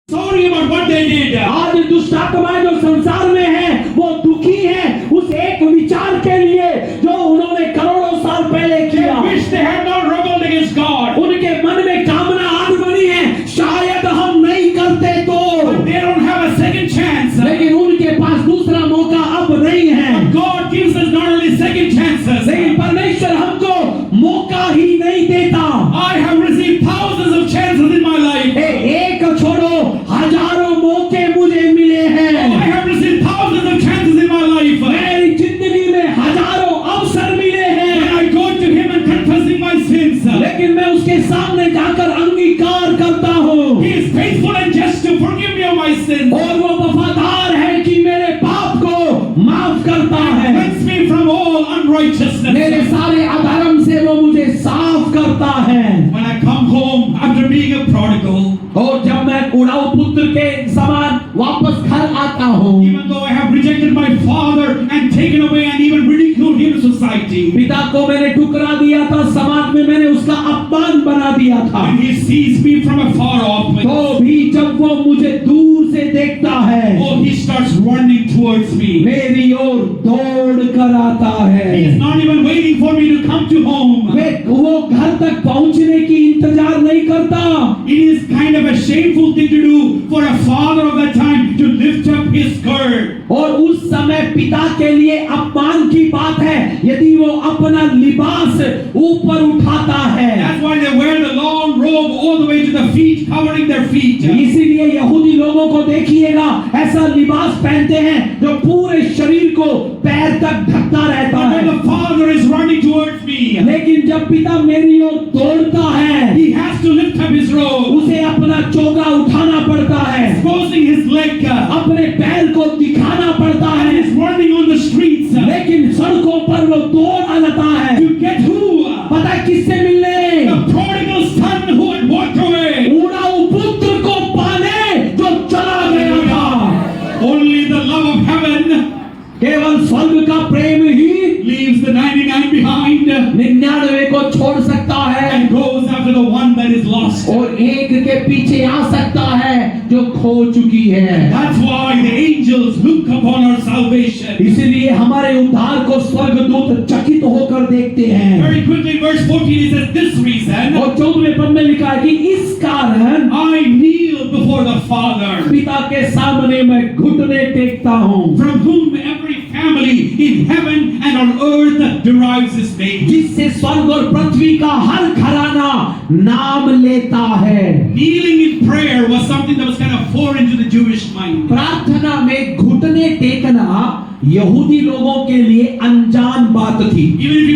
Sorry about what they did. आज दुष्ट आत्माएं जो संसार में है वो दुखी है उस एक विचार के लिए जो उन्होंने करोड़ों साल पहले किया। They wish they had not rebelled against God. उनके मन में कामना आज बनी है शायद हम नहीं करते तो, But they don't have a second chance. लेकिन उनके पास दूसरा मौका अब नहीं है। God gives us not only second chances. लेकिन परमेश्वर हमको मौका ही नहीं देता। I have received thousands of chances in my life. एक छोड़ो हजारों मौके मुझे मिले हैं। I have received thousands of chances in my life. मेरी जिंदगी में हजारों अवसर मिले हैं। When I go to Him and confessing my sins, लेकिन मैं उसके सामने जाकर अंगीकार करता हूँ। He is faithful and just to forgive me of my sins. और वो वफादार है कि मेरे पाप को माफ करता है। Cleanse me from all unrighteousness. मेरे सारे अधर्म से वो मुझे साफ करता है। When I come home after being a prodigal, और जब मैं उड़ाऊ पुत्र के समान वापस घर आता हूँ, even though I have rejected my father and taken away and even ridiculed him in society, पिता को मैंने ठुकरा दिया था, समाज में मैंने उसका अपमान बना दिया था, and he sees me from a far off place, तो भी जब वो मुझे दूर से देखता है, oh, he starts running towards me. मेरी ओर दौड़ कर आता है। He is not even waiting for me to come to home. वो घर तक पहुंचने की इंतजार नहीं करता। It is kind of a shameful thing to do for a father of that time to lift up his skirt. और उस समय पिता के लिए अपमान की बात है यदि वो अपना लिबास ऊपर उठाता है। That's why they wear the long robe all the way to the feet, covering their feet. इसीलिए यहूदी लोगों को देखिएगा ऐसा लिबास पहनते हैं जो पूरे शरीर को पैर तक ढकता रहता But when है। the father is running towards me, लेकिन जब पिता मेरी ओर दौड़ता है, he has to lift up his robe, उसे अपना चोगा उठाना पड़ता है, exposing his leg, अपने पैर को दिखाना पड़ता and है। is running on the streets. लेकिन सड़कों पर वो दौड़ आता है। To get who? पता है किससे मिलने? The prodigal son who had walked away. उड़ाऊ पुत्र को पाने जो चला गया था। Only the love of heaven केवल स्वर्ग का प्रेम ही leaves the 99 behind 99 को छोड़ सकता है and goes after the one that is lost. और एक के पीछे आ सकता है जो खो चुकी है। That's why the angels look upon our salvation. इसीलिए हमारे उद्धार को स्वर्गदूत चकित होकर देखते हैं। Very quickly, verse 14, he says, this reason और 14वें पद में लिखा है कि इस कारण I kneel before the Father, पिता के सामने मैं घुटने टेकता हूँ, from whom every family in heaven and on earth derives his name. जिससे स्वर्ग और पृथ्वी का हर घराना नाम लेता है। Kneeling in prayer was something that was kind of foreign to the Jewish mind. प्रार्थना में घुटने टेकना यहूदी लोगों के लिए अनजान बात थी। Even if you